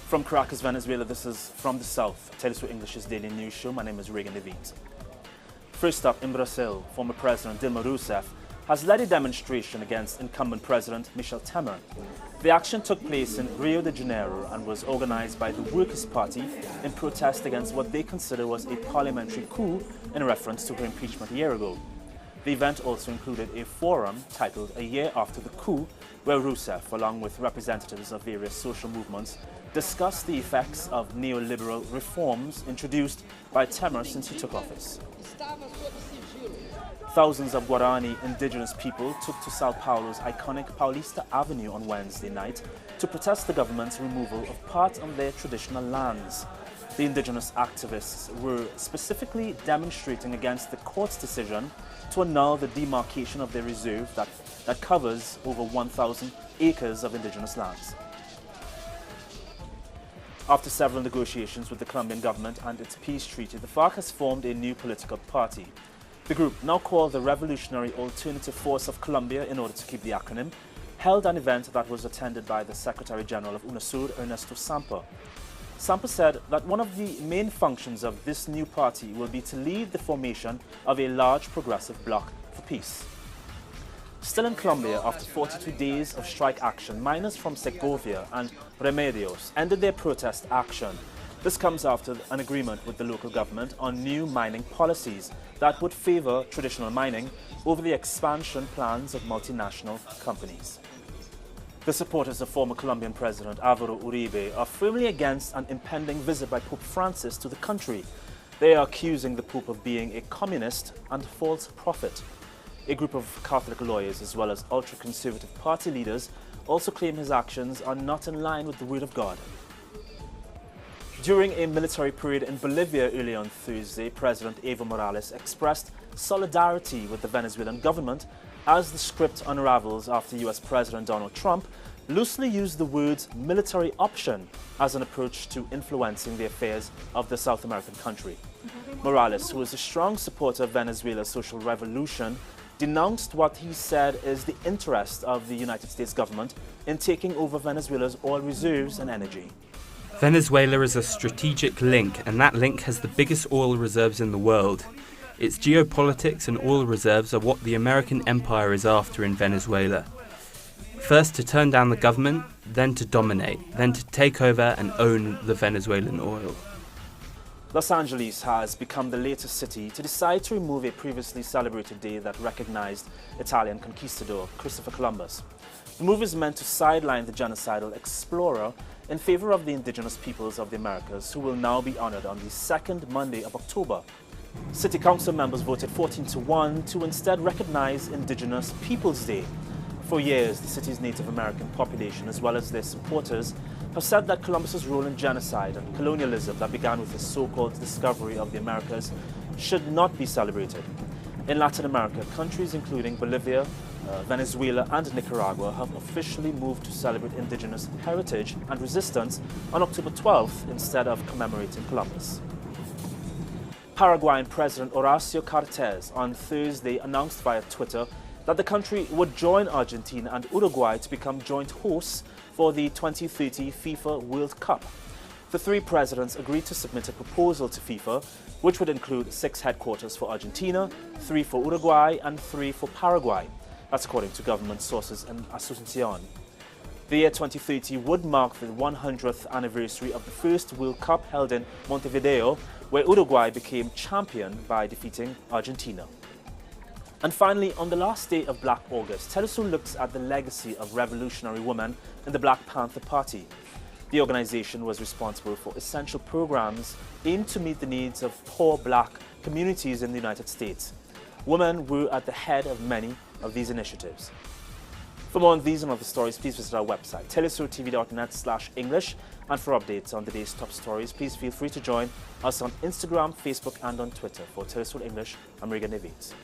From Caracas, Venezuela, this is From the South, teleSUR English's daily news show. My name is Regan Levit. First up, in Brazil, former President Dilma Rousseff has led a demonstration against incumbent President Michel Temer. The action took place in Rio de Janeiro and was organized by the Workers' Party in protest against what they consider was a parliamentary coup in reference to her impeachment a year ago. The event also included a forum titled A Year After the Coup, where Rousseff, along with representatives of various social movements, discussed the effects of neoliberal reforms introduced by Temer since he took office. Thousands of Guarani indigenous people took to Sao Paulo's iconic Paulista Avenue on Wednesday night to protest the government's removal of part of their traditional lands. The indigenous activists were specifically demonstrating against the court's decision to annul the demarcation of their reserve that covers over 1,000 acres of indigenous lands. After several negotiations with the Colombian government and its peace treaty, the FARC has formed a new political party. The group, now called the Revolutionary Alternative Force of Colombia in order to keep the acronym, held an event that was attended by the Secretary General of UNASUR, Ernesto Samper. Samper said that one of the main functions of this new party will be to lead the formation of a large progressive bloc for peace. Still in Colombia, after 42 days of strike action, miners from Segovia and Remedios ended their protest action. This comes after an agreement with the local government on new mining policies that would favor traditional mining over the expansion plans of multinational companies. The supporters of former Colombian President Álvaro Uribe are firmly against an impending visit by Pope Francis to the country. They are accusing the Pope of being a communist and false prophet. A group of Catholic lawyers as well as ultra-conservative party leaders also claim his actions are not in line with the Word of God. During a military parade in Bolivia early on Thursday, President Evo Morales expressed solidarity with the Venezuelan government as the script unravels after US President Donald Trump loosely used the words military option as an approach to influencing the affairs of the South American country. Morales, who is a strong supporter of Venezuela's social revolution, denounced what he said is the interest of the United States government in taking over Venezuela's oil reserves and energy. Venezuela is a strategic link, and that link has the biggest oil reserves in the world. Its geopolitics and oil reserves are what the American empire is after in Venezuela. First to turn down the government, then to dominate, then to take over and own the Venezuelan oil. Los Angeles has become the latest city to decide to remove a previously celebrated day that recognized Italian conquistador Christopher Columbus. The move is meant to sideline the genocidal explorer in favor of the indigenous peoples of the Americas, who will now be honored on the second Monday of October. City Council members voted 14-1 to instead recognize Indigenous Peoples Day. For years, the city's Native American population, as well as their supporters, have said that Columbus's role in genocide and colonialism that began with his so-called discovery of the Americas should not be celebrated. In Latin America, countries including Bolivia, Venezuela and Nicaragua have officially moved to celebrate indigenous heritage and resistance on October 12th instead of commemorating Columbus. Paraguayan President Horacio Cartes on Thursday announced via Twitter that the country would join Argentina and Uruguay to become joint hosts for the 2030 FIFA World Cup. The three presidents agreed to submit a proposal to FIFA, which would include 6 headquarters for Argentina, 3 for Uruguay and 3 for Paraguay. That's according to government sources in Asunción. The year 2030 would mark the 100th anniversary of the first World Cup held in Montevideo, where Uruguay became champion by defeating Argentina. And finally, on the last day of Black August, teleSUR looks at the legacy of revolutionary women in the Black Panther Party. The organization was responsible for essential programs aimed to meet the needs of poor black communities in the United States. Women were at the head of many of these initiatives. For more on these and other stories, please visit our website, telesurtv.net/English. And for updates on the day's top stories, please feel free to join us on Instagram, Facebook and on Twitter. For teleSUR English, I'm Regan Levit.